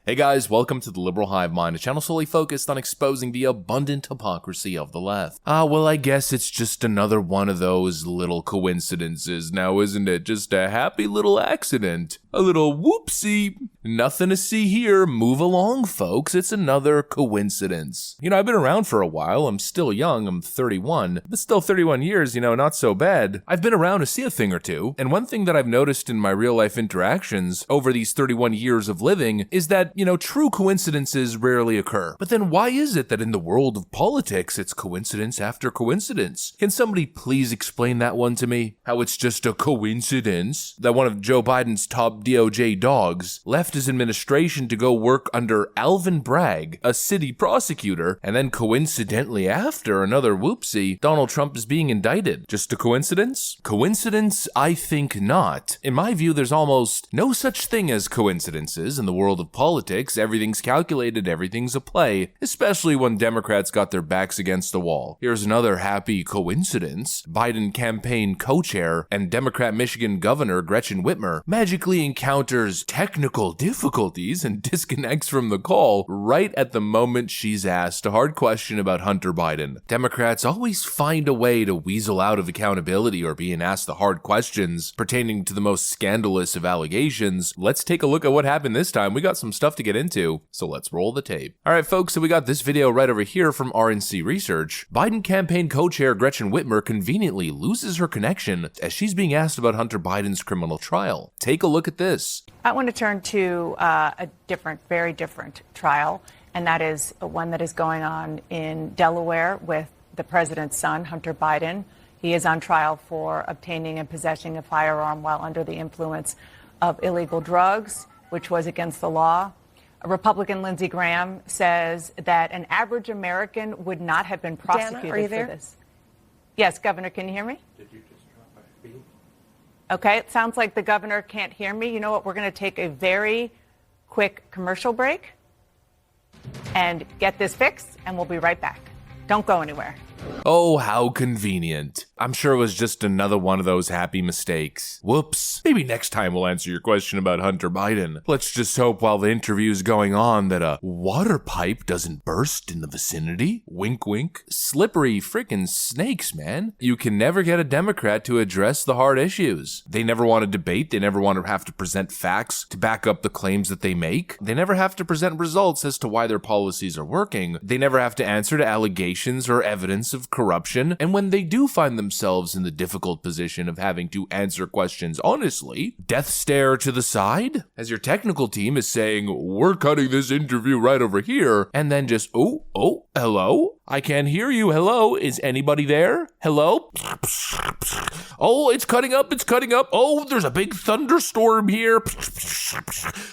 Hey guys, welcome to the Liberal Hive Mind, a channel solely focused on exposing the abundant hypocrisy of the left. Well, I guess it's just another one of those little coincidences now, isn't it? Just a happy little accident. A little whoopsie. Nothing to see here. Move along, folks. It's another coincidence. You know, I've been around for a while. I'm still young. I'm 31. But still 31 years, not so bad. I've been around to see a thing or two. And one thing that I've noticed in my real life interactions over these 31 years of living is that, true coincidences rarely occur. But then why is it that in the world of politics, it's coincidence after coincidence? Can somebody please explain that one to me? How it's just a coincidence that one of Joe Biden's top DOJ dogs left his administration to go work under Alvin Bragg, a city prosecutor, and then coincidentally after another whoopsie, Donald Trump is being indicted. Just a coincidence? Coincidence? I think not. In my view, there's almost no such thing as coincidences in the world of politics. Everything's calculated, everything's a play, especially when Democrats got their backs against the wall. Here's another happy coincidence. Biden campaign co-chair and Democrat Michigan Governor Gretchen Whitmer magically encounters technical difficulties and disconnects from the call right at the moment she's asked a hard question about Hunter Biden. Democrats always find a way to weasel out of accountability or being asked the hard questions pertaining to the most scandalous of allegations. Let's take a look at what happened this time. We got some stuff to get into, so let's roll the tape. Alright folks, so we got this video right over here from RNC Research. Biden campaign co-chair Gretchen Whitmer conveniently loses her connection as she's being asked about Hunter Biden's criminal trial. Take a look at this. I want to turn to a different, very different trial, and that is one that is going on in Delaware with the president's son, Hunter Biden. He is on trial for obtaining and possessing a firearm while under the influence of illegal drugs, which was against the law. Republican Lindsey Graham says that an average American would not have been prosecuted Dana, are you there? for this. Yes, Governor, can you hear me? Did you just drop my feed? Okay, it sounds like the governor can't hear me. You know what? We're going to take a very quick commercial break and get this fixed, and we'll be right back. Don't go anywhere. Oh, how convenient. I'm sure it was just another one of those happy mistakes. Whoops. Maybe next time we'll answer your question about Hunter Biden. Let's just hope while the interview's going on that a water pipe doesn't burst in the vicinity. Wink wink. Slippery frickin' snakes, man. You can never get a Democrat to address the hard issues. They never want to debate. They never want to have to present facts to back up the claims that they make. They never have to present results as to why their policies are working. They never have to answer to allegations or evidence of corruption, and when they do find themselves in the difficult position of having to answer questions honestly, death stare to the side as your technical team is saying, we're cutting this interview right over here, and then just, oh, hello? I can't hear you. Hello? Is anybody there? Hello? Oh, it's cutting up. Oh, there's a big thunderstorm here.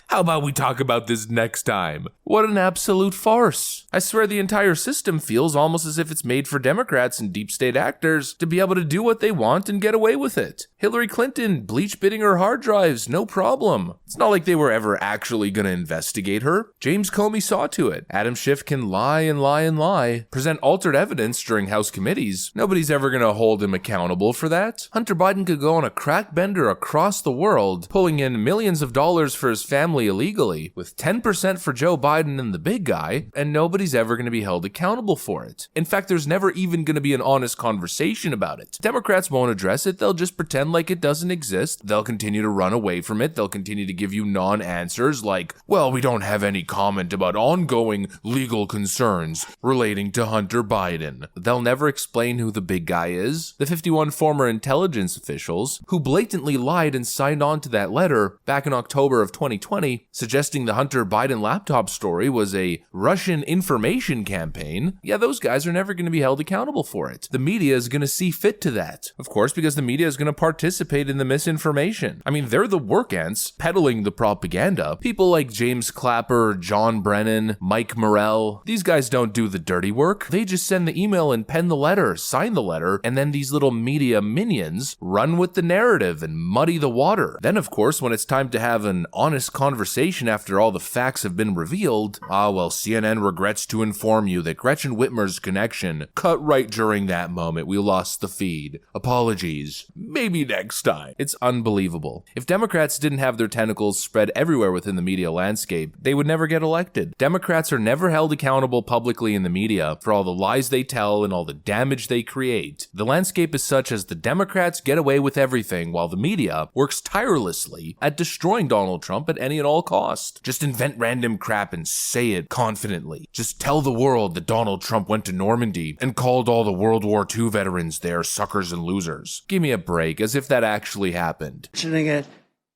How about we talk about this next time? What an absolute farce. I swear the entire system feels almost as if it's made for Democrats and deep state actors to be able to do what they want and get away with it. Hillary Clinton bleach bitting her hard drives, no problem. It's not like they were ever actually gonna investigate her. James Comey saw to it. Adam Schiff can lie and lie and lie, present altered evidence during House committees. Nobody's ever gonna hold him accountable for that. Hunter Biden could go on a crack bender across the world, pulling in millions of dollars for his family illegally, with 10% for Joe Biden and the big guy, and nobody's ever gonna be held accountable for it. In fact, there's never even gonna be an honest conversation about it. Democrats won't address it. They'll just pretend like it doesn't exist. They'll continue to run away from it. They'll continue to give you non-answers like, well, we don't have any comment about ongoing legal concerns relating to Hunter Biden. They'll never explain who the big guy is. The 51 former intelligence officials who blatantly lied and signed on to that letter back in October of 2020, suggesting the Hunter Biden laptop story was a Russian information campaign. Yeah, those guys are never going to be held accountable for it. The media is going to see fit to that. Of course, because the media is going to participate in the misinformation. I mean, they're the work ants peddling the propaganda. People like James Clapper, John Brennan, Mike Morell, these guys don't do the dirty work. work. They just send the email and pen the letter, sign the letter, and then these little media minions run with the narrative and muddy the water. Then, of course, when it's time to have an honest conversation after all the facts have been revealed, CNN regrets to inform you that Gretchen Whitmer's connection cut right during that moment. We lost the feed. Apologies. Maybe next time. It's unbelievable. If Democrats didn't have their tentacles spread everywhere within the media landscape, they would never get elected. Democrats are never held accountable publicly in the media for all the lies they tell and all the damage they create. The landscape is such as the Democrats get away with everything while the media works tirelessly at destroying Donald Trump at any and all cost. Just invent random crap and say it confidently. Just tell the world that Donald Trump went to Normandy and called all the World War II veterans there suckers and losers. Give me a break, as if that actually happened.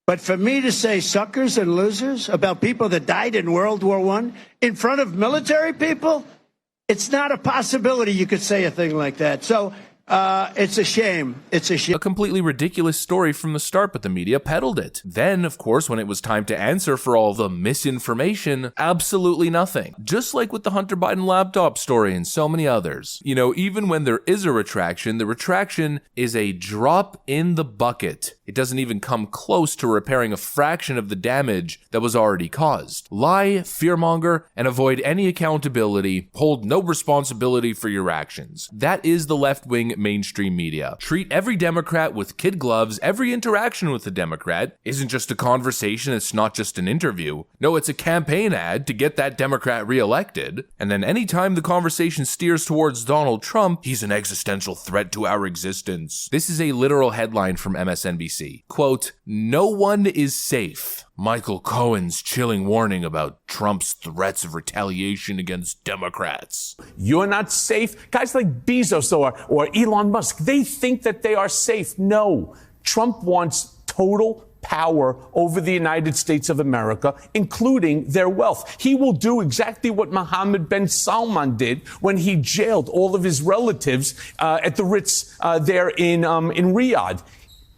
But for me to say suckers and losers about people that died in World War I in front of military people, it's not a possibility you could say a thing like that. So it's a shame. It's a shame. A completely ridiculous story from the start, but the media peddled it. Then, of course, when it was time to answer for all the misinformation, absolutely nothing. Just like with the Hunter Biden laptop story and so many others. You know, even when there is a retraction, the retraction is a drop in the bucket. It doesn't even come close to repairing a fraction of the damage that was already caused. Lie, fearmonger, and avoid any accountability. Hold no responsibility for your actions. That is the left-wing mainstream media. Treat every Democrat with kid gloves. Every interaction with a Democrat isn't just a conversation, it's not just an interview. No, it's a campaign ad to get that Democrat reelected. And then anytime the conversation steers towards Donald Trump, he's an existential threat to our existence. This is a literal headline from MSNBC. Quote, "No one is safe. Michael Cohen's chilling warning about Trump's threats of retaliation against Democrats." You're not safe. Guys like Bezos or Elon Musk, they think that they are safe. No, Trump wants total power over the United States of America, including their wealth. He will do exactly what Mohammed bin Salman did when he jailed all of his relatives at the Ritz there in Riyadh.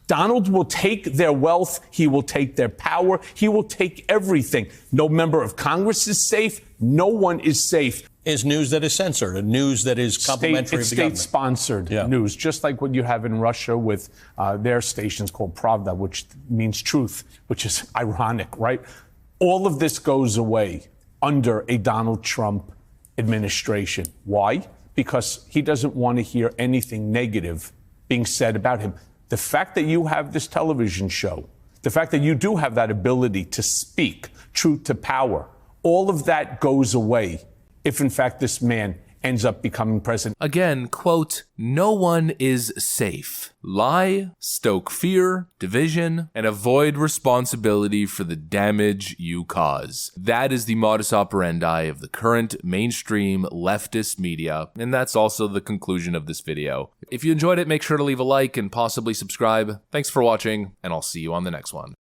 Donald will take their wealth. He will take their power. He will take everything. No member of Congress is safe. No one is safe. Is news that is censored, a news that is complimentary It's of the government. state-sponsored news, just like what you have in Russia with their stations called Pravda, which means truth, which is ironic, right? All of this goes away under a Donald Trump administration. Why? Because he doesn't want to hear anything negative being said about him. The fact that you have this television show, the fact that you do have that ability to speak truth to power, all of that goes away if, in fact, this man ends up becoming president. Again, quote, "No one is safe. Lie, stoke fear, division, and avoid responsibility for the damage you cause." That is the modus operandi of the current mainstream leftist media, and that's also the conclusion of this video. If you enjoyed it, make sure to leave a like and possibly subscribe. Thanks for watching, and I'll see you on the next one.